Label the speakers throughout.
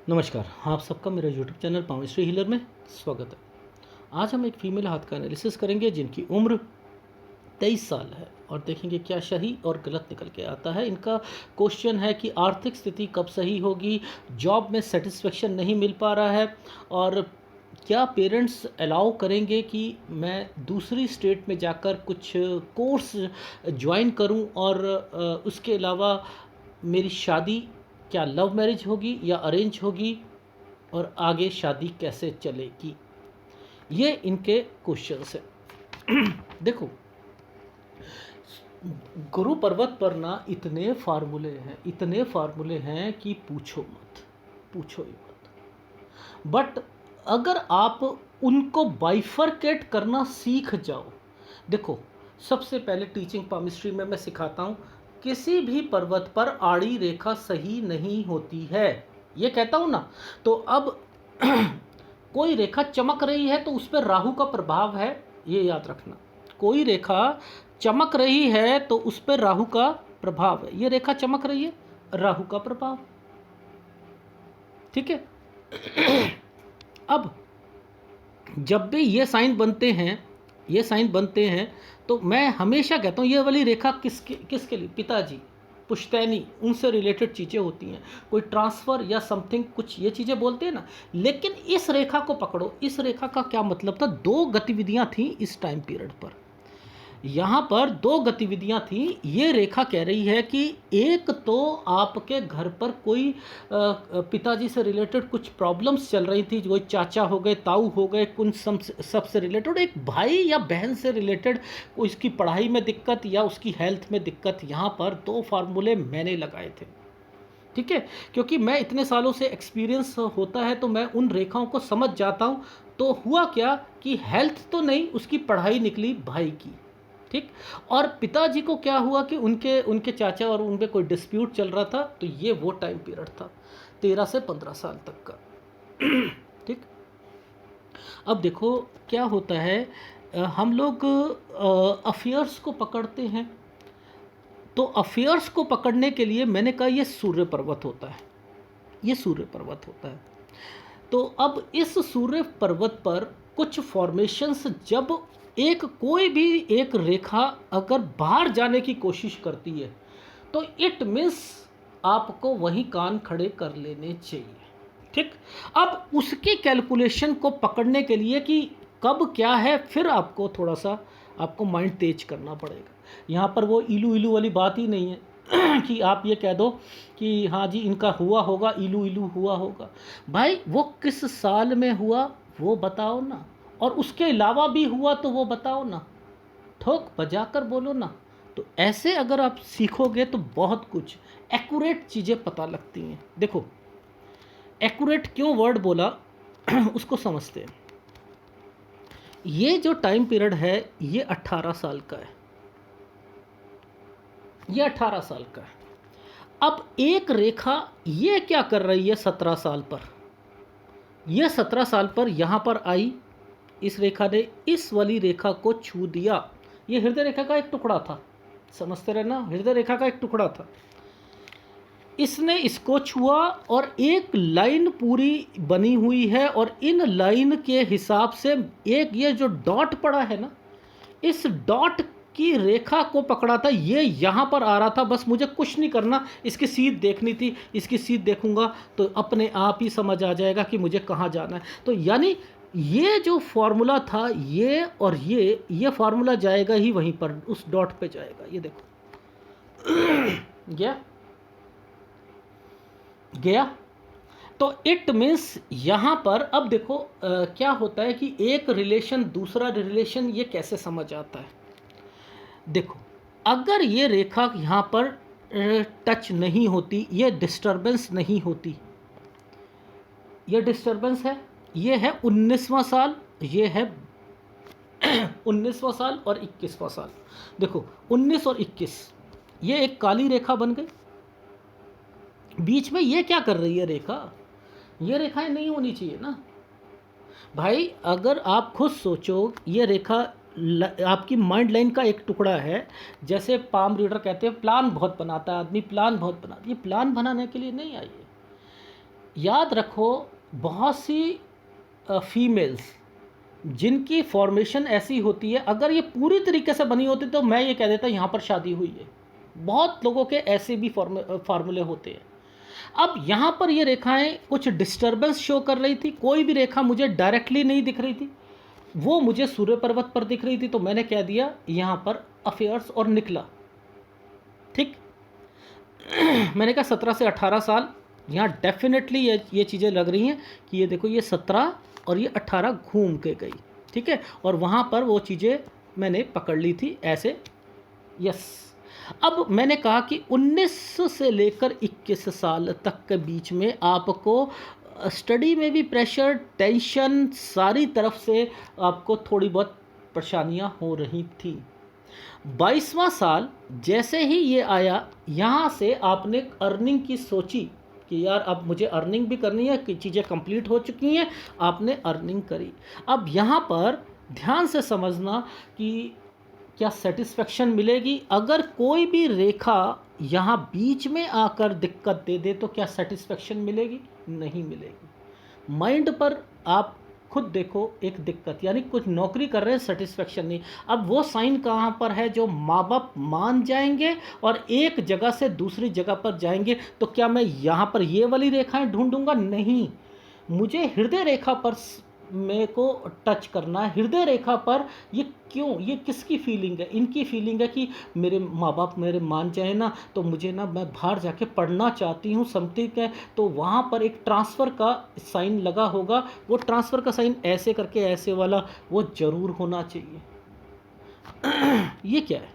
Speaker 1: नमस्कार, आप सबका मेरे यूट्यूब चैनल पामिस्ट्री हीलर में स्वागत है। आज हम एक फीमेल हाथ का एनालिसिस करेंगे जिनकी उम्र 23 साल है और देखेंगे क्या सही और गलत निकल के आता है। इनका क्वेश्चन है कि आर्थिक स्थिति कब सही होगी, जॉब में सेटिस्फेक्शन नहीं मिल पा रहा है और क्या पेरेंट्स अलाउ करेंगे कि मैं दूसरी स्टेट में जाकर कुछ कोर्स ज्वाइन करूं और उसके अलावा मेरी शादी क्या लव मैरिज होगी या अरेंज होगी और आगे शादी कैसे चलेगी। ये इनके क्वेश्चंस हैं। देखो, गुरु पर्वत पर ना इतने फार्मूले हैं कि पूछो ही मत। बट अगर आप उनको बाइफरकेट करना सीख जाओ, देखो सबसे पहले टीचिंग पामिस्ट्री में मैं सिखाता हूँ, किसी भी पर्वत पर आड़ी रेखा सही नहीं होती है, ये कहता हूँ ना। तो अब कोई रेखा चमक रही है तो उस पर राहु का प्रभाव है, ये याद रखना। कोई रेखा चमक रही है तो उस पर राहु का प्रभाव है, ये रेखा चमक रही है, राहु का प्रभाव, ठीक है। अब जब भी ये साइन बनते हैं तो मैं हमेशा कहता हूँ ये वाली रेखा किसके लिए, पिताजी, पुश्तैनी, उनसे रिलेटेड चीज़ें होती हैं, कोई ट्रांसफ़र या समथिंग, कुछ ये चीज़ें बोलते हैं ना। लेकिन इस रेखा को पकड़ो, इस रेखा का क्या मतलब था, दो गतिविधियाँ थीं इस टाइम पीरियड पर। यहाँ पर दो गतिविधियाँ थीं। ये रेखा कह रही है कि एक तो आपके घर पर कोई पिताजी से रिलेटेड कुछ प्रॉब्लम्स चल रही थी, कोई चाचा हो गए, ताऊ हो गए, कुछ सब से रिलेटेड, एक भाई या बहन से रिलेटेड उसकी पढ़ाई में दिक्कत या उसकी हेल्थ में दिक्कत। यहाँ पर दो फार्मूले मैंने लगाए थे, ठीक है, क्योंकि मैं इतने सालों से एक्सपीरियंस होता है तो मैं उन रेखाओं को समझ जाता हूँ। तो हुआ क्या कि हेल्थ तो नहीं, उसकी पढ़ाई निकली भाई की, ठीक। और पिताजी को क्या हुआ कि उनके उनके चाचा और उनपे कोई डिस्प्यूट चल रहा था। तो ये वो टाइम पीरियड था 13 से 15 साल तक का, ठीक। अब देखो क्या होता है, हम लोग अफेयर्स को पकड़ते हैं। तो अफेयर्स को पकड़ने के लिए मैंने कहा ये सूर्य पर्वत होता है, ये सूर्य पर्वत होता है। तो अब इस सूर्य पर्वत पर कुछ फॉर्मेशंस, जब कोई भी एक रेखा अगर बाहर जाने की कोशिश करती है तो इट मीन्स आपको वहीं कान खड़े कर लेने चाहिए, ठीक। अब उसकी कैलकुलेशन को पकड़ने के लिए कि कब क्या है, फिर आपको थोड़ा सा आपको माइंड तेज करना पड़ेगा। यहाँ पर वो इलू इलू वाली बात ही नहीं है कि आप ये कह दो कि हाँ जी इनका हुआ होगा, इलू इलू हुआ होगा। भाई वो किस साल में हुआ वो बताओ ना, और उसके अलावा भी हुआ तो वो बताओ ना, ठोक बजाकर बोलो ना। तो ऐसे अगर आप सीखोगे तो बहुत कुछ एक्यूरेट चीज़ें पता लगती हैं। देखो एक्यूरेट क्यों वर्ड बोला उसको समझते हैं। ये जो टाइम पीरियड है ये 18 साल का है, ये 18 साल का है। अब एक रेखा ये क्या कर रही है 17 साल पर, ये 17 साल पर यहाँ पर आई, इस रेखा ने इस वाली रेखा को छू दिया। ये हृदय रेखा का एक टुकड़ा था, समझते रहना, हृदय रेखा का एक टुकड़ा था। इसने इसको छुआ और एक लाइन पूरी बनी हुई है, और इन लाइन के हिसाब से एक ये जो डॉट पड़ा है ना, इस डॉट की रेखा को पकड़ा था, ये यहाँ पर आ रहा था। बस मुझे कुछ नहीं करना, इसकी सीध देखनी थी, इसकी सीध देखूंगा तो अपने आप ही समझ आ जाएगा कि मुझे कहाँ जाना है। तो यानी ये जो फार्मूला था, ये और ये फार्मूला जाएगा ही वहीं पर, उस डॉट पे जाएगा। ये देखो गया। तो इट मीन्स यहाँ पर अब देखो क्या होता है कि एक रिलेशन दूसरा रिलेशन ये कैसे समझ आता है। देखो अगर ये रेखा यहाँ पर टच नहीं होती, ये डिस्टर्बेंस नहीं होती, ये डिस्टर्बेंस है, ये है 19वां साल, ये है 19वां साल और 21वां साल। देखो 19 और 21, ये एक काली रेखा बन गई। बीच में ये क्या कर रही है रेखा, ये रेखाएं नहीं होनी चाहिए ना भाई। अगर आप खुद सोचो, ये रेखा आपकी माइंड लाइन का एक टुकड़ा है। जैसे पाम रीडर कहते हैं प्लान बहुत बनाता है आदमी, प्लान बहुत बनाता है, ये प्लान बनाने के लिए नहीं आई है। याद रखो, बहुत सी फीमेल्स जिनकी फॉर्मेशन ऐसी होती है, अगर ये पूरी तरीके से बनी होती तो मैं ये कह देता यहाँ पर शादी हुई है। बहुत लोगों के ऐसे भी फार्मूले होते हैं। अब यहाँ पर ये रेखाएं कुछ डिस्टरबेंस शो कर रही थी, कोई भी रेखा मुझे डायरेक्टली नहीं दिख रही थी, वो मुझे सूर्य पर्वत पर दिख रही थी, तो मैंने कह दिया यहाँ पर अफेयर्स और निकला। ठीक। मैंने कहा 17 से 18 साल, यहाँ डेफिनेटली ये चीज़ें लग रही हैं कि ये देखो, ये 17 और ये 18 घूम के गई। ठीक है, और वहाँ पर वो चीज़ें मैंने पकड़ ली थी ऐसे। यस। अब मैंने कहा कि 19 से लेकर 21 साल तक के बीच में आपको स्टडी में भी प्रेशर, टेंशन, सारी तरफ से आपको थोड़ी बहुत परेशानियाँ हो रही थी। 22वां साल जैसे ही ये आया, यहाँ से आपने अर्निंग की सोची कि यार अब मुझे अर्निंग भी करनी है, कि चीज़ें कंप्लीट हो चुकी हैं, आपने अर्निंग करी। अब यहाँ पर ध्यान से समझना कि क्या सेटिस्फेक्शन मिलेगी। अगर कोई भी रेखा यहाँ बीच में आकर दिक्कत दे दे तो क्या सेटिस्फेक्शन मिलेगी? नहीं मिलेगी। माइंड पर आप खुद देखो एक दिक्कत, यानी कुछ नौकरी कर रहे हैं, सेटिस्फेक्शन नहीं। अब वो साइन कहाँ पर है जो माँ बाप मान जाएंगे और एक जगह से दूसरी जगह पर जाएंगे? तो क्या मैं यहाँ पर ये वाली रेखाएं ढूंढूंगा? नहीं, मुझे हृदय रेखा पर मेरे को टच करना है। हृदय रेखा पर ये क्यों, ये किसकी फीलिंग है? इनकी फीलिंग है कि मेरे माँ बाप मेरे मान जाए ना, तो मुझे ना, मैं बाहर जाके पढ़ना चाहती हूँ, समथिंग है। तो वहाँ पर एक ट्रांसफ़र का साइन लगा होगा, वो ट्रांसफ़र का साइन ऐसे करके ऐसे वाला वो ज़रूर होना चाहिए। ये क्या है?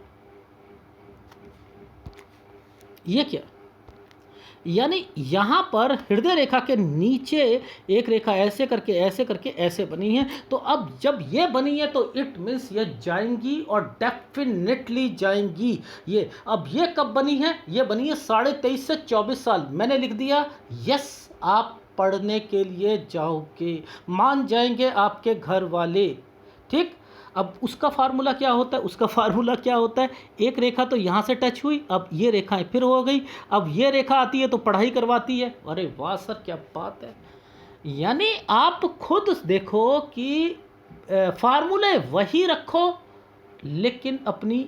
Speaker 1: ये क्या? यानी यहाँ पर हृदय रेखा के नीचे एक रेखा ऐसे करके ऐसे बनी है। तो अब जब ये बनी है तो इट मीन्स ये जाएंगी और डेफिनेटली जाएंगी। ये अब ये कब बनी है? ये बनी है 23.5 से 24 साल। मैंने लिख दिया यस, आप पढ़ने के लिए जाओगे, मान जाएंगे आपके घर वाले। ठीक। अब उसका फार्मूला क्या होता है? उसका फार्मूला क्या होता है? एक रेखा तो यहाँ से टच हुई, अब ये रेखाएं फिर हो गई, अब ये रेखा आती है तो पढ़ाई करवाती है। अरे वाह सर, क्या बात है। यानी आप खुद देखो कि फार्मूले वही रखो, लेकिन अपनी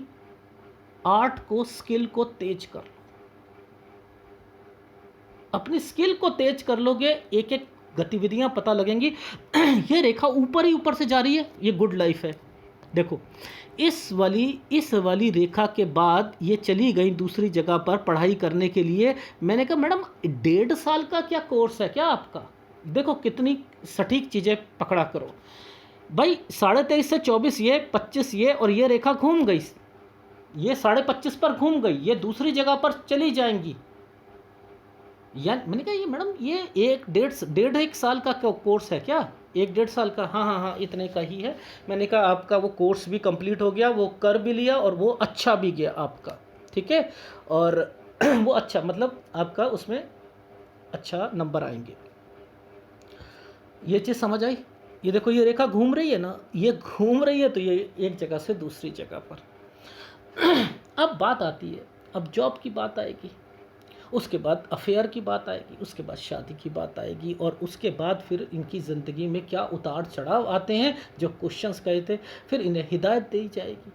Speaker 1: आर्ट को, स्किल को तेज कर लो। अपनी स्किल को तेज कर लोगे, एक एक गतिविधियां पता लगेंगी। ये रेखा ऊपर ही ऊपर से जा रही है, ये गुड लाइफ है। देखो, इस वाली रेखा के बाद ये चली गई दूसरी जगह पर पढ़ाई करने के लिए। मैंने कहा मैडम 1.5 साल का क्या कोर्स है क्या आपका? देखो कितनी सटीक चीज़ें पकड़ा करो भाई। 23.5 से 24 ये, 25 ये, और ये रेखा घूम गई, ये 25.5 पर घूम गई, ये दूसरी जगह पर चली जाएंगी। या मैंने कहा ये मैडम ये डेढ़ एक साल का कोर्स है क्या? 1-1.5 साल का? हाँ हाँ हाँ, इतने का ही है। मैंने कहा आपका वो कोर्स भी कंप्लीट हो गया, वो कर भी लिया, और वो अच्छा भी गया आपका। ठीक है, और वो अच्छा, मतलब आपका उसमें अच्छा नंबर आएंगे। ये चीज़ समझ आई? ये देखो, ये रेखा घूम रही है ना, ये घूम रही है, तो ये एक जगह से दूसरी जगह पर। अब बात आती है, अब जॉब की बात आएगी, उसके बाद अफेयर की बात आएगी, उसके बाद शादी की बात आएगी, और उसके बाद फिर इनकी ज़िंदगी में क्या उतार चढ़ाव आते हैं, जो क्वेश्चंस कहे थे, फिर इन्हें हिदायत दी जाएगी।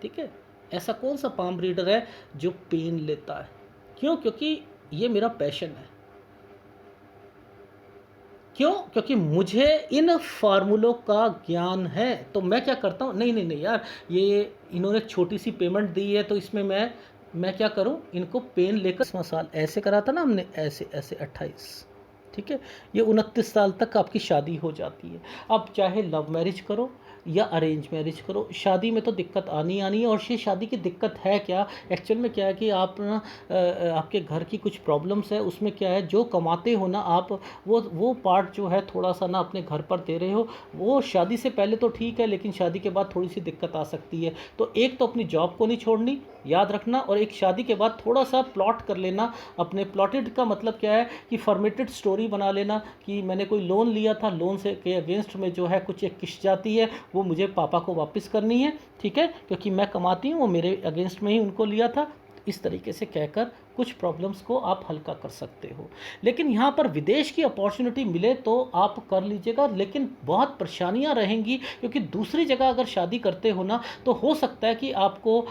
Speaker 1: ठीक है, ऐसा कौन सा पाम रीडर है जो पेन लेता है? क्यों? क्योंकि ये मेरा पैशन है। क्यों? क्योंकि मुझे इन फार्मूलों का ज्ञान है। तो मैं क्या करता हूँ, नहीं नहीं नहीं यार, ये इन्होंने छोटी सी पेमेंट दी है, तो इसमें मैं क्या करूं, इनको पेन लेकर 10वां साल ऐसे करा था ना हमने, ऐसे ऐसे 28। ठीक है, ये 29 साल तक आपकी शादी हो जाती है। अब चाहे लव मैरिज करो या अरेंज मैरिज करो, शादी में तो दिक्कत आनी है। और ये शादी की दिक्कत है क्या? एक्चुअल में क्या है कि आप ना, आपके घर की कुछ प्रॉब्लम्स है, उसमें क्या है, जो कमाते हो ना आप, वो पार्ट जो है थोड़ा सा ना अपने घर पर दे रहे हो। वो शादी से पहले तो ठीक है, लेकिन शादी के बाद थोड़ी सी दिक्कत आ सकती है। तो एक तो अपनी जॉब को नहीं छोड़नी, याद रखना, और एक शादी के बाद थोड़ा सा प्लॉट कर लेना अपने। प्लॉटेड का मतलब क्या है कि फॉर्मेटेड स्टोरी बना लेना कि मैंने कोई लोन लिया था, लोन से के अगेंस्ट में जो है कुछ एक किस्त जाती है, वो मुझे पापा को वापस करनी है। ठीक है, क्योंकि मैं कमाती हूँ, वो मेरे अगेंस्ट में ही उनको लिया था। इस तरीके से कहकर कुछ प्रॉब्लम्स को आप हल्का कर सकते हो। लेकिन यहाँ पर विदेश की अपॉर्चुनिटी मिले तो आप कर लीजिएगा, लेकिन बहुत परेशानियाँ रहेंगी, क्योंकि दूसरी जगह अगर शादी करते हो ना तो हो सकता है कि आपको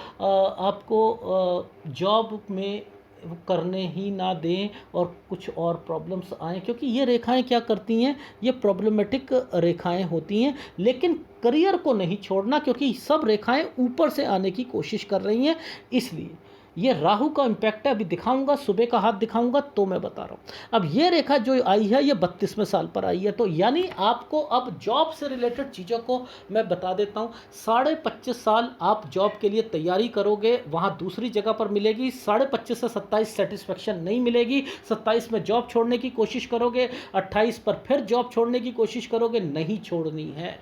Speaker 1: जॉब में वो करने ही ना दें और कुछ और प्रॉब्लम्स आएँ, क्योंकि ये रेखाएं क्या करती हैं, ये प्रॉब्लमेटिक रेखाएं होती हैं। लेकिन करियर को नहीं छोड़ना, क्योंकि सब रेखाएं ऊपर से आने की कोशिश कर रही हैं, इसलिए ये राहु का इम्पैक्ट है। अभी दिखाऊंगा, सुबह का हाथ दिखाऊंगा तो मैं बता रहा हूँ। अब ये रेखा जो आई है ये 32वें साल पर आई है, तो यानी आपको अब जॉब से रिलेटेड चीज़ों को मैं बता देता हूँ। 25.5 साल आप जॉब के लिए तैयारी करोगे, वहाँ दूसरी जगह पर मिलेगी। 25.5 से 27 सेटिस्फेक्शन नहीं मिलेगी, 27 में जॉब छोड़ने की कोशिश करोगे, 28 पर फिर जॉब छोड़ने की कोशिश करोगे। नहीं छोड़नी है,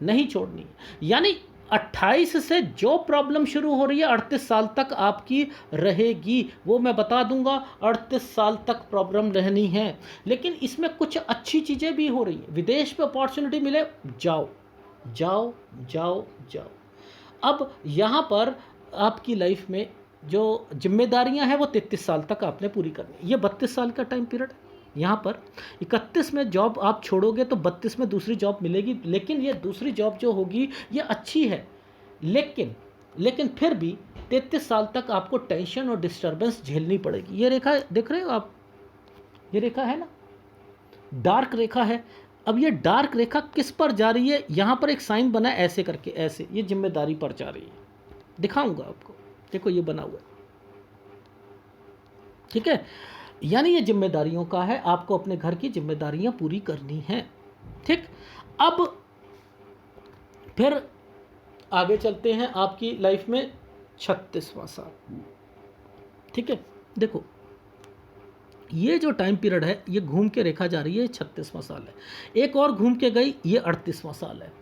Speaker 1: नहीं छोड़नी है। यानी 28 से जो प्रॉब्लम शुरू हो रही है 38 साल तक आपकी रहेगी, वो मैं बता दूंगा। 38 साल तक प्रॉब्लम रहनी है, लेकिन इसमें कुछ अच्छी चीज़ें भी हो रही हैं। विदेश में अपॉर्चुनिटी मिले, जाओ जाओ जाओ जाओ। अब यहाँ पर आपकी लाइफ में जो जिम्मेदारियाँ हैं वो 33 साल तक आपने पूरी करनी। ये 32 साल का टाइम पीरियड है। यहाँ पर 31 में जॉब आप छोड़ोगे तो 32 में दूसरी जॉब मिलेगी, लेकिन ये दूसरी जॉब जो होगी ये अच्छी है, लेकिन फिर भी 33 साल तक आपको टेंशन और डिस्टर्बेंस झेलनी पड़ेगी। ये रेखा देख रहे हो आप, ये रेखा है ना, डार्क रेखा है। अब ये डार्क रेखा किस पर जा रही है, यहाँ पर एक साइन बना है ऐसे करके, ऐसे, ये जिम्मेदारी पर जा रही है। दिखाऊंगा आपको, देखो ये बना हुआ है, ठीक है। यानी ये जिम्मेदारियों का है, आपको अपने घर की जिम्मेदारियां पूरी करनी हैं, ठीक। अब फिर आगे चलते हैं आपकी लाइफ में 36वां साल, ठीक है। देखो ये जो टाइम पीरियड है ये घूम के रेखा जा रही है, 36वां साल है। एक और घूम के गई, ये 38वां साल है।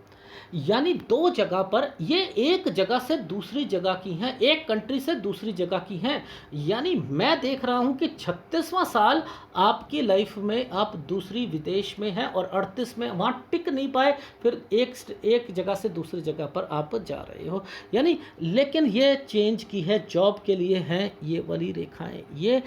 Speaker 1: यानी दो जगह पर, ये एक जगह से दूसरी जगह की हैं, एक कंट्री से दूसरी जगह की हैं। यानी मैं देख रहा हूँ कि 36वां साल आपकी लाइफ में आप दूसरी विदेश में हैं और 38 में वहाँ टिक नहीं पाए, फिर एक जगह से दूसरी जगह पर आप जा रहे हो। यानी लेकिन ये चेंज की है, जॉब के लिए हैं ये वाली रेखाएं, ये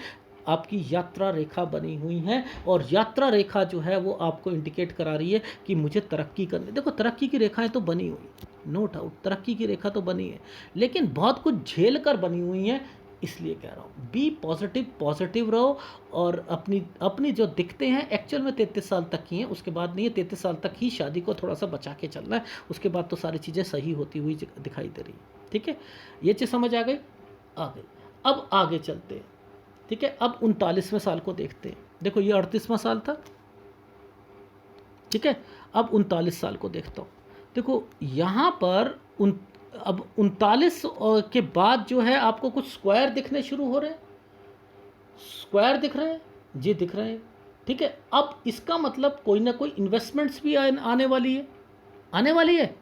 Speaker 1: आपकी यात्रा रेखा बनी हुई हैं। और यात्रा रेखा जो है वो आपको इंडिकेट करा रही है कि मुझे तरक्की करनी। देखो तरक्की की रेखाएं तो बनी हुई, नो डाउट तरक्की की रेखा तो बनी है, लेकिन बहुत कुछ झेल कर बनी हुई हैं। इसलिए कह रहा हूँ बी पॉजिटिव, पॉजिटिव रहो। और अपनी जो दिखते हैं एक्चुअल में 33 साल तक की हैं, उसके बाद नहीं है। 33 साल तक ही शादी को थोड़ा सा बचा के चलना है, उसके बाद तो सारी चीज़ें सही होती हुई दिखाई दे रही है, ठीक है। ये चीज़ समझ आ गई। अब आगे चलते हैं, ठीक है। अब 39वें साल को देखते हैं। देखो ये 38वां साल था, ठीक है। अब 39 साल को देखता हूँ। देखो यहाँ पर अब 39 के बाद जो है आपको कुछ स्क्वायर दिखने शुरू हो रहे हैं। स्क्वायर दिख रहे हैं जी, दिख रहे हैं, ठीक है। अब इसका मतलब कोई ना कोई इन्वेस्टमेंट्स भी आने वाली है, आने वाली है,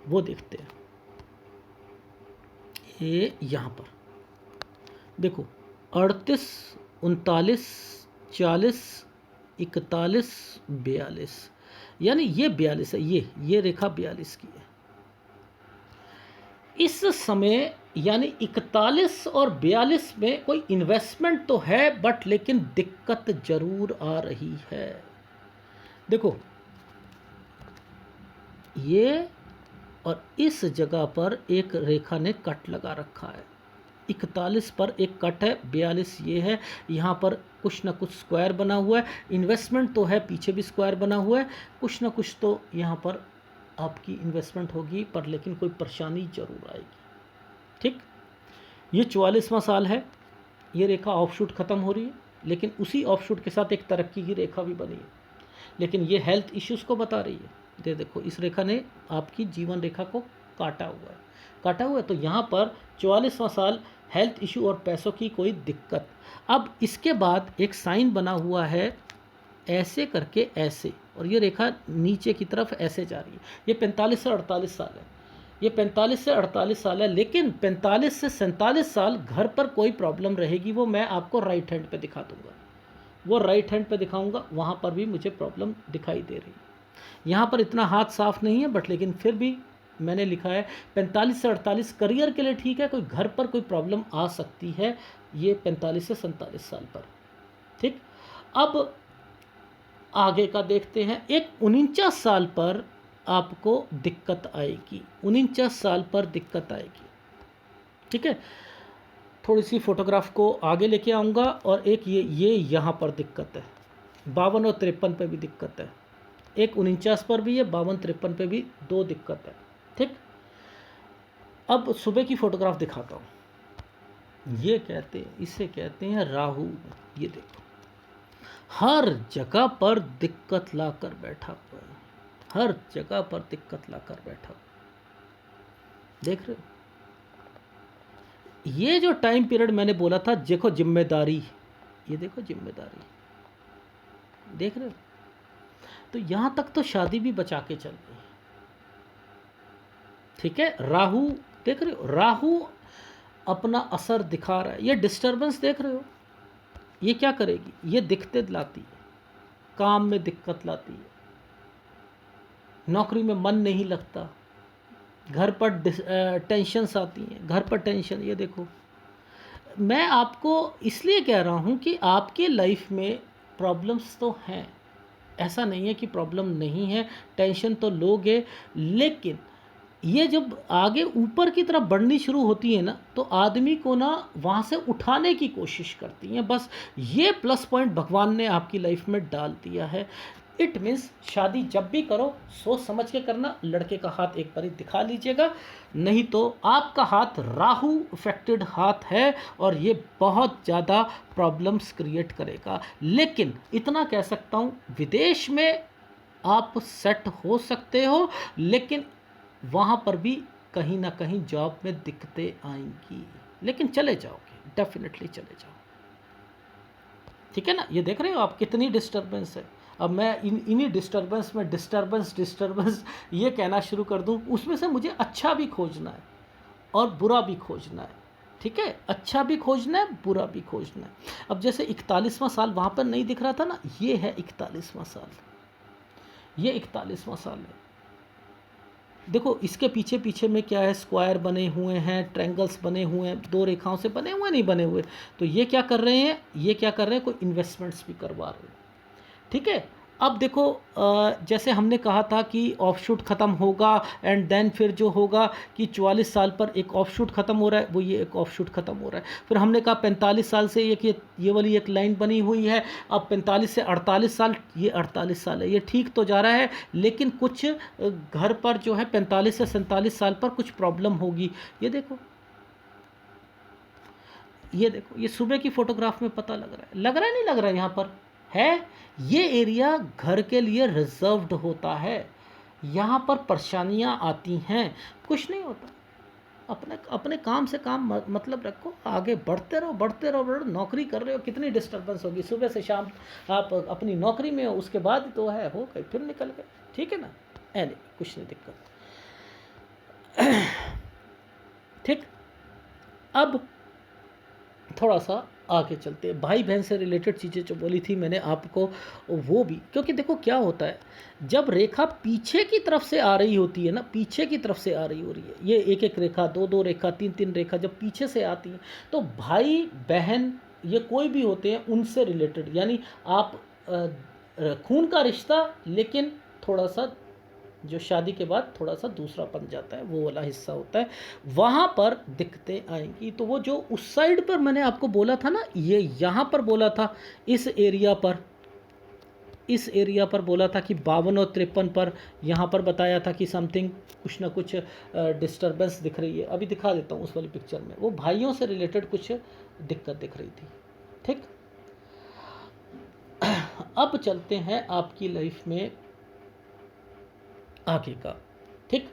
Speaker 1: वो देखते हैं। ये यहाँ पर देखो 38, 39, 40, 41, 42, यानी ये 42 है, ये रेखा 42 की है इस समय। यानी 41 और 42 में कोई इन्वेस्टमेंट तो है, बट लेकिन दिक्कत जरूर आ रही है। देखो ये और इस जगह पर एक रेखा ने कट लगा रखा है। 41 पर एक कट है, 42 ये है। यहाँ पर कुछ ना कुछ स्क्वायर बना हुआ है। इन्वेस्टमेंट तो है, पीछे भी स्क्वायर बना हुआ है। कुछ ना कुछ तो यहाँ पर आपकी इन्वेस्टमेंट होगी, पर लेकिन कोई परेशानी जरूर आएगी, ठीक। ये 44वां साल है। ये रेखा ऑफशूट ख़त्म हो रही है, लेकिन उसी ऑफशूट के साथ एक तरक्की की रेखा भी बनी है, लेकिन ये हेल्थ इश्यूज़ को बता रही है। देखो इस रेखा ने आपकी जीवन रेखा को काटा हुआ है। तो यहाँ पर 44वां साल, हेल्थ इशू और पैसों की कोई दिक्कत। अब इसके बाद एक साइन बना हुआ है ऐसे करके, ऐसे, और ये रेखा नीचे की तरफ ऐसे जा रही है। ये 45 से 48 साल है, ये 45 से 48 साल है। लेकिन 45 से 47 साल घर पर कोई प्रॉब्लम रहेगी, वो मैं आपको राइट हैंड पे दिखा दूंगा, वो राइट हैंड पे दिखाऊंगा, वहाँ पर भी मुझे प्रॉब्लम दिखाई दे रही है। यहाँ पर इतना हाथ साफ नहीं है, बट लेकिन फिर भी मैंने लिखा है 45 से 48 करियर के लिए ठीक है, कोई घर पर कोई प्रॉब्लम आ सकती है, ये 45 से 47 साल पर। ठीक, अब आगे का देखते हैं। एक 49 साल पर आपको दिक्कत आएगी, 49 साल पर दिक्कत आएगी। ठीक है, थोड़ी सी फोटोग्राफ को आगे लेके आऊँगा। और एक ये यहाँ पर दिक्कत है, 52 और 53 पे भी दिक्कत है। एक 49 पर भी है, 52-53 पे भी दो दिक्कत है। ठीक, अब सुबह की फोटोग्राफ दिखाता हूँ। ये कहते हैं, इसे कहते हैं राहु। ये देखो, हर जगह पर दिक्कत ला कर बैठा हुआ है, हर जगह पर दिक्कत ला कर बैठा हुआ। देख रहे हो, ये जो टाइम पीरियड मैंने बोला था, देखो जिम्मेदारी, ये देखो जिम्मेदारी, देख रहे हो। तो यहां तक तो शादी भी बचा के चल रही है। ठीक है, राहु देख रहे हो, राहु अपना असर दिखा रहा है। ये डिस्टरबेंस देख रहे हो, ये क्या करेगी, ये दिक्कत लाती है, काम में दिक्कत लाती है, नौकरी में मन नहीं लगता, घर पर टेंशन्स आती हैं, घर पर टेंशन। ये देखो, मैं आपको इसलिए कह रहा हूँ कि आपके लाइफ में प्रॉब्लम्स तो हैं, ऐसा नहीं है कि प्रॉब्लम नहीं है, टेंशन तो लोगे, लेकिन ये जब आगे ऊपर की तरफ बढ़नी शुरू होती है ना, तो आदमी को ना वहाँ से उठाने की कोशिश करती हैं। बस ये प्लस पॉइंट भगवान ने आपकी लाइफ में डाल दिया है। इट मीन्स शादी जब भी करो सोच समझ के करना। लड़के का हाथ एक बार ही दिखा लीजिएगा, नहीं तो आपका हाथ राहु इफेक्टेड हाथ है और ये बहुत ज़्यादा प्रॉब्लम्स क्रिएट करेगा। लेकिन इतना कह सकता हूँ, विदेश में आप सेट हो सकते हो, लेकिन वहाँ पर भी कहीं ना कहीं जॉब में दिक्कतें आएंगी, लेकिन चले जाओगे, डेफिनेटली चले जाओ। ठीक है ना, ये देख रहे हो आप कितनी डिस्टर्बेंस है। अब मैं इन्हीं डिस्टर्बेंस में डिस्टर्बेंस ये कहना शुरू कर दूं, उसमें से मुझे अच्छा भी खोजना है और बुरा भी खोजना है। ठीक है, अच्छा भी खोजना है, बुरा भी खोजना है। अब जैसे 41वां साल वहाँ पर नहीं दिख रहा था ना, ये है 41वां साल, ये 41वां साल है। देखो इसके पीछे पीछे में क्या है, स्क्वायर बने हुए हैं, ट्रायंगल्स बने हुए हैं, दो रेखाओं से बने हुए नहीं बने हुए। तो ये क्या कर रहे हैं, ये क्या कर रहे हैं, कोई इन्वेस्टमेंट्स भी करवा रहे हैं। ठीक है, अब देखो जैसे हमने कहा था कि ऑफशूट ख़त्म होगा एंड देन फिर जो होगा कि 44 साल पर एक ऑफशूट ख़त्म हो रहा है, वो ये एक ऑफशूट ख़त्म हो रहा है। फिर हमने कहा 45 साल से ये वाली एक लाइन बनी हुई है। अब 45 से 48 साल, ये 48 साल है, ये ठीक तो जा रहा है, लेकिन कुछ घर पर जो है 45 से 47 साल पर कुछ प्रॉब्लम होगी। ये देखो, ये देखो, ये सुबह की फ़ोटोग्राफ में पता लग रहा है नहीं लग रहा है, यहाँ पर है। ये एरिया घर के लिए रिजर्व्ड होता है, यहाँ पर परेशानियाँ आती हैं, कुछ नहीं होता। अपने अपने काम से काम मतलब रखो, आगे बढ़ते रहो बढ़ते रहो बढ़ो। नौकरी कर रहे हो, कितनी डिस्टर्बेंस होगी, सुबह से शाम आप अपनी नौकरी में हो, उसके बाद तो है हो गए, फिर निकल गए। ठीक है ना, नहीं कुछ नहीं दिक्कत। ठीक, अब थोड़ा सा आगे चलते हैं। भाई बहन से रिलेटेड चीज़ें जो बोली थी मैंने आपको, वो भी, क्योंकि देखो क्या होता है, जब रेखा पीछे की तरफ से आ रही होती है ना, पीछे की तरफ से आ रही हो रही है, ये एक एक रेखा, दो दो रेखा, तीन तीन रेखा जब पीछे से आती हैं, तो भाई बहन ये कोई भी होते हैं उनसे रिलेटेड, यानी आप खून का रिश्ता, लेकिन थोड़ा सा जो शादी के बाद थोड़ा सा दूसरा बन जाता है, वो वाला हिस्सा होता है, वहाँ पर दिक्कतें आएंगी। तो वो जो उस साइड पर मैंने आपको बोला था ना, ये यहाँ पर बोला था, इस एरिया पर बोला था कि 52 और 53 पर, यहाँ पर बताया था कि समथिंग कुछ ना कुछ डिस्टर्बेंस दिख रही है। अभी दिखा देता हूँ, उस वाली पिक्चर में वो भाइयों से रिलेटेड कुछ दिक्कत दिख रही थी। ठीक, अब चलते हैं आपकी लाइफ में आगे का। ठीक,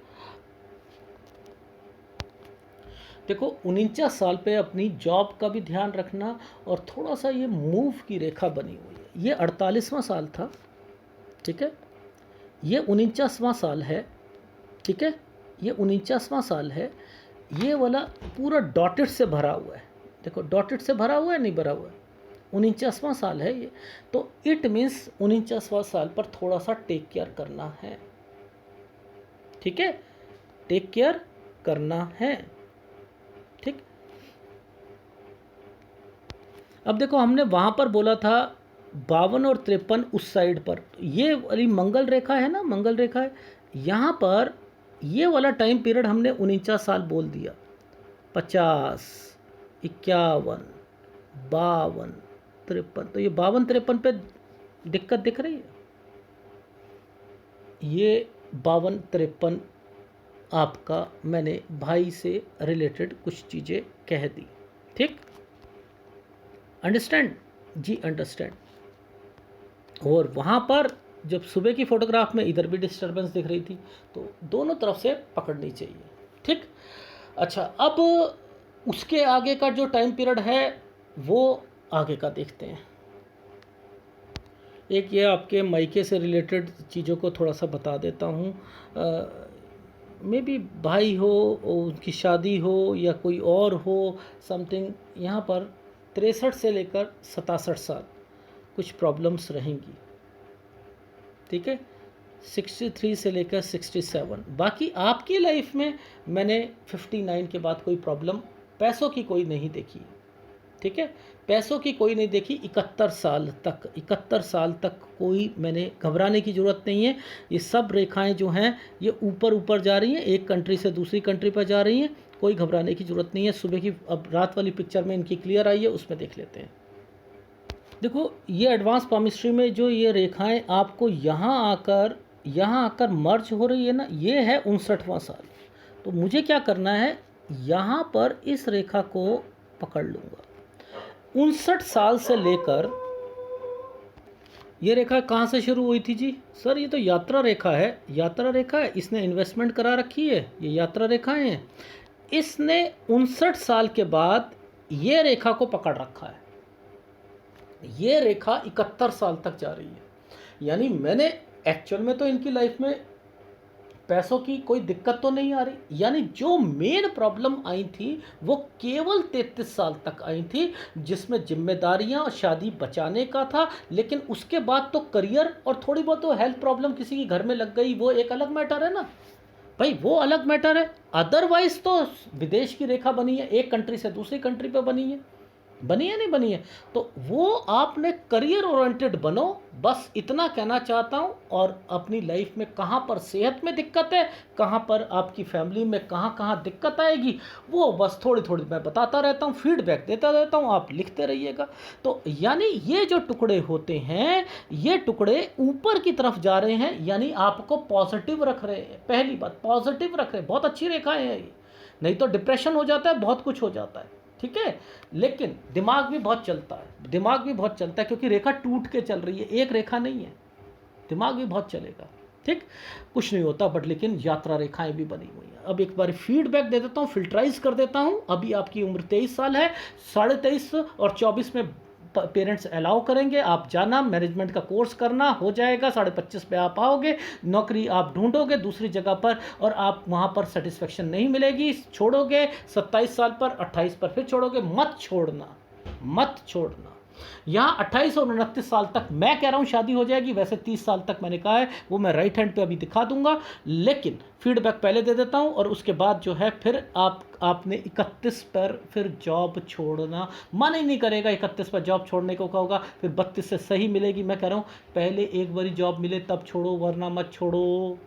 Speaker 1: देखो 49 साल पे अपनी जॉब का भी ध्यान रखना, और थोड़ा सा ये मूव की रेखा बनी हुई है, ये 48वां साल था। ठीक है, ये 49वां साल है। ठीक है, ये 49वां साल है, ये वाला पूरा डॉटेड से भरा हुआ है। देखो डॉटेड से भरा हुआ है, नहीं भरा हुआ है, 49वां साल है ये। तो इट मीन्स 49वां साल पर थोड़ा सा टेक केयर करना है। ठीक है, टेक केयर करना है। ठीक, अब देखो हमने वहाँ पर बोला था 52 और 53 उस साइड पर, ये वाली मंगल रेखा है ना, मंगल रेखा है यहाँ पर, ये वाला टाइम पीरियड हमने 49 साल बोल दिया। 50, 51, 52, 53, तो ये 52-53 पे दिक्कत दिख रही है। ये 52-53 आपका मैंने भाई से रिलेटेड कुछ चीज़ें कह दी। ठीक, अंडरस्टैंड जी, अंडरस्टैंड। और वहाँ पर जब सुबह की फ़ोटोग्राफ में इधर भी डिस्टरबेंस दिख रही थी, तो दोनों तरफ से पकड़नी चाहिए। ठीक, अच्छा, अब उसके आगे का जो टाइम पीरियड है वो आगे का देखते हैं। एक ये आपके मायके से रिलेटेड चीज़ों को थोड़ा सा बता देता हूँ। मे बी भाई हो, उनकी शादी हो या कोई और हो समथिंग, यहाँ पर 63 से लेकर 67 साल कुछ प्रॉब्लम्स रहेंगी। ठीक है, 63 से लेकर 67, बाकी आपकी लाइफ में मैंने 59 के बाद कोई प्रॉब्लम पैसों की कोई नहीं देखी। ठीक है, पैसों की कोई नहीं देखी। 71 साल तक कोई मैंने घबराने की ज़रूरत नहीं है। ये सब रेखाएं जो हैं ये ऊपर ऊपर जा रही हैं, एक कंट्री से दूसरी कंट्री पर जा रही हैं, कोई घबराने की ज़रूरत नहीं है। सुबह की अब रात वाली पिक्चर में इनकी क्लियर आई है, उसमें देख लेते हैं। देखो ये एडवांस पामिस्ट्री में जो ये रेखाएं आपको यहाँ आकर मर्ज हो रही है ना, ये है 59वां साल। तो मुझे क्या करना है, यहाँ पर इस रेखा को पकड़ लूँगा। 59 साल से लेकर, ये रेखा कहाँ से शुरू हुई थी जी? सर ये तो यात्रा रेखा है, यात्रा रेखा है, इसने इन्वेस्टमेंट करा रखी है, ये यात्रा रेखाएं हैं। इसने 59 साल के बाद ये रेखा को पकड़ रखा है। ये रेखा 71 साल तक जा रही है। यानी मैंने एक्चुअल में तो इनकी लाइफ में पैसों की कोई दिक्कत तो नहीं आ रही, यानी जो मेन प्रॉब्लम आई थी वो केवल 33 साल तक आई थी, जिसमें जिम्मेदारियां और शादी बचाने का था। लेकिन उसके बाद तो करियर और थोड़ी बहुत तो हेल्थ प्रॉब्लम किसी के घर में लग गई, वो एक अलग मैटर है ना भाई, वो अलग मैटर है। अदरवाइज तो विदेश की रेखा बनी है, एक कंट्री से दूसरी कंट्री पे बनी है नहीं बनी है। तो वो आपने करियर ओरिएंटेड बनो, बस इतना कहना चाहता हूँ। और अपनी लाइफ में कहाँ पर सेहत में दिक्कत है, कहाँ पर आपकी फैमिली में कहाँ कहाँ दिक्कत आएगी, वो बस थोड़ी थोड़ी मैं बताता रहता हूँ, फीडबैक देता रहता हूँ, आप लिखते रहिएगा। तो यानी ये जो टुकड़े होते हैं, ये टुकड़े ऊपर की तरफ जा रहे हैं, यानी आपको पॉजिटिव रख रहे हैं। पहली बात पॉजिटिव रख रहे हैं, बहुत अच्छी रेखाएं हैं ये, नहीं तो डिप्रेशन हो जाता है, बहुत कुछ हो जाता है। ठीक है, लेकिन दिमाग भी बहुत चलता है, दिमाग भी बहुत चलता है, क्योंकि रेखा टूट के चल रही है, एक रेखा नहीं है, दिमाग भी बहुत चलेगा। ठीक, कुछ नहीं होता, बट लेकिन यात्रा रेखाएं भी बनी हुई हैं। अब एक बार फीडबैक दे देता हूँ, फिल्टराइज कर देता हूँ। अभी आपकी उम्र 23 साल है, 23.5 और 24 में पेरेंट्स अलाउ करेंगे, आप जाना, मैनेजमेंट का कोर्स करना, हो जाएगा, 25.5 पे आप आओगे, नौकरी आप ढूंढोगे दूसरी जगह पर, और आप वहाँ पर सेटिस्फेक्शन नहीं मिलेगी, छोड़ोगे। 27 साल पर, 28 पर फिर छोड़ोगे। मत छोड़ना, मत छोड़ना। यहाँ 28 और 29 साल तक मैं कह रहा हूँ शादी हो जाएगी, वैसे 30 साल तक मैंने कहा है, वो मैं राइट हैंड पे अभी दिखा दूंगा, लेकिन फीडबैक पहले दे देता हूँ। और उसके बाद जो है फिर आपने 31 पर फिर जॉब छोड़ना, मन ही नहीं करेगा 31 पर जॉब छोड़ने को कहोगा, फिर 32 से सही मिलेगी। मैं कह रहा हूँ पहले एक बारी जॉब मिले तब छोड़ो, वरना मत छोड़ो।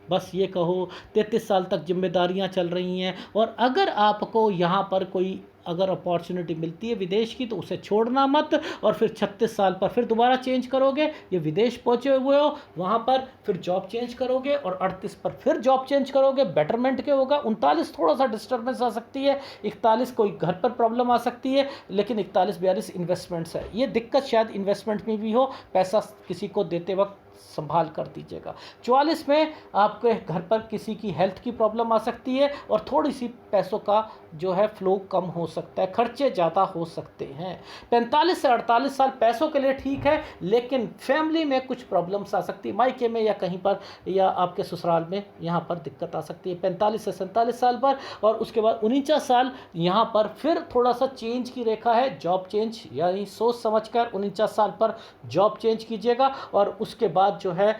Speaker 1: बस ये कहो 33 साल तक जिम्मेदारियां चल रही हैं, और अगर आपको यहाँ पर कोई अगर अपॉर्चुनिटी मिलती है विदेश की, तो उसे छोड़ना मत। और फिर 36 साल पर फिर दोबारा चेंज करोगे, ये विदेश पहुँचे हुए हो, वहाँ पर फिर जॉब चेंज करोगे, और 38 पर फिर जॉब चेंज करोगे, बेटरमेंट के होगा। 39 थोड़ा सा डिस्टर्बेंस आ सकती है, 41 कोई घर पर प्रॉब्लम आ सकती है, लेकिन 41-42 इन्वेस्टमेंट्स है। ये दिक्कत शायद इन्वेस्टमेंट में भी हो, पैसा किसी को देते वक्त संभाल कर दीजिएगा। 44 में आपके घर पर किसी की हेल्थ की प्रॉब्लम आ सकती है, और थोड़ी सी पैसों का जो है फ्लो कम हो सकता है, खर्चे ज़्यादा हो सकते हैं। 45 से 48 साल पैसों के लिए ठीक है, लेकिन फैमिली में कुछ प्रॉब्लम्स आ सकती है, मायके में या कहीं पर या आपके ससुराल में, यहाँ पर दिक्कत आ सकती है 45 से 47 साल पर। और उसके बाद 49 साल यहाँ पर फिर थोड़ा सा चेंज की रेखा है, जॉब चेंज, यानी सोच समझ कर 49 साल पर जॉब चेंज कीजिएगा। और उसके बाद बाद जो है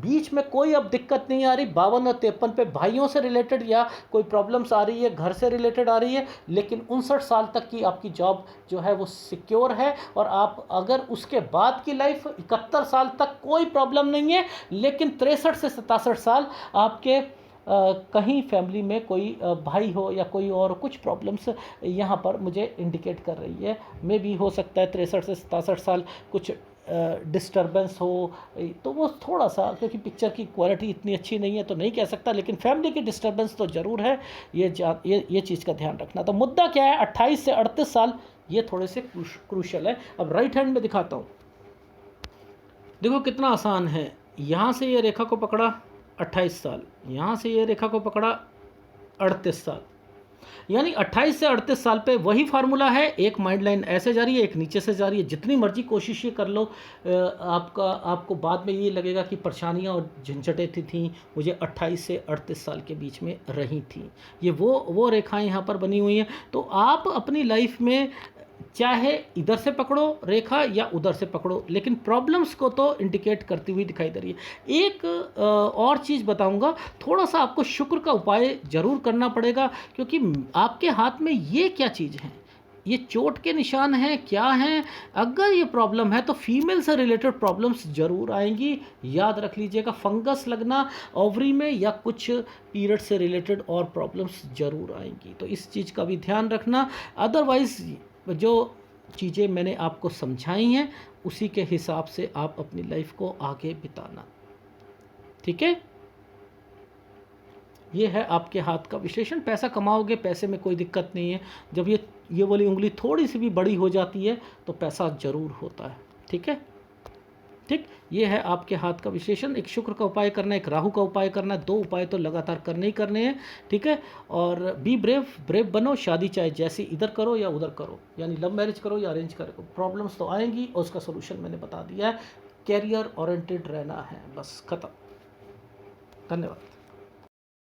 Speaker 1: बीच में कोई अब दिक्कत नहीं आ रही, 52 और 53 पे भाइयों से रिलेटेड या कोई प्रॉब्लम्स आ रही है, घर से रिलेटेड आ रही है, लेकिन 59 साल तक की आपकी जॉब जो है वो सिक्योर है। और आप अगर उसके बाद की लाइफ 71 साल तक कोई प्रॉब्लम नहीं है, लेकिन 63 से 67 साल आपके कहीं फैमिली में कोई भाई हो या कोई और कुछ प्रॉब्लम्स यहाँ पर मुझे इंडिकेट कर रही है। मे भी हो सकता है 63 से 67 साल कुछ डिस्टरबेंस हो, तो वो थोड़ा सा, क्योंकि पिक्चर की क्वालिटी इतनी अच्छी नहीं है तो नहीं कह सकता, लेकिन फैमिली की डिस्टरबेंस तो ज़रूर है। ये चीज़ का ध्यान रखना। तो मुद्दा क्या है, 28 से 38 साल ये थोड़े से क्रूशल है। अब राइट हैंड में दिखाता हूँ, देखो कितना आसान है। यहाँ से ये रेखा को पकड़ा 28 साल, यहाँ से ये रेखा को पकड़ा 38 साल, यानी 28 से 38 साल पे वही फार्मूला है। एक माइंड लाइन ऐसे जा रही है, एक नीचे से जा रही है। जितनी मर्जी कोशिश ये कर लो, आपको बाद में ये लगेगा कि परेशानियाँ और झंझटें थी मुझे 28 से 38 साल के बीच में रही थी। ये वो रेखाएं यहाँ पर बनी हुई हैं। तो आप अपनी लाइफ में चाहे इधर से पकड़ो रेखा या उधर से पकड़ो, लेकिन प्रॉब्लम्स को तो इंडिकेट करती हुई दिखाई दे रही है। एक और चीज़ बताऊंगा, थोड़ा सा आपको शुक्र का उपाय ज़रूर करना पड़ेगा, क्योंकि आपके हाथ में ये क्या चीज़ है, ये चोट के निशान हैं क्या हैं। अगर ये प्रॉब्लम है तो फीमेल से रिलेटेड प्रॉब्लम्स ज़रूर आएंगी, याद रख लीजिएगा। फंगस लगना ओवरी में या कुछ पीरियड से रिलेटेड और प्रॉब्लम्स ज़रूर आएंगी, तो इस चीज़ का भी ध्यान रखना। अदरवाइज़ जो चीज़ें मैंने आपको समझाई हैं उसी के हिसाब से आप अपनी लाइफ को आगे बिताना, ठीक है। ये है आपके हाथ का विश्लेषण। पैसा कमाओगे, पैसे में कोई दिक्कत नहीं है। जब ये वाली उंगली थोड़ी सी भी बड़ी हो जाती है तो पैसा ज़रूर होता है, ठीक है। ठीक, ये है आपके हाथ का विश्लेषण। एक शुक्र का उपाय करना है, एक राहु का उपाय करना है, 2 उपाय तो लगातार करने ही करने हैं, ठीक है। और बी ब्रेव बनो। शादी चाहे जैसी इधर करो या उधर करो, यानी लव मैरिज करो या अरेंज करो, प्रॉब्लम्स तो आएंगी और उसका सोल्यूशन मैंने बता दिया है। कैरियर ओरिएंटेड रहना है, बस खत्म। धन्यवाद।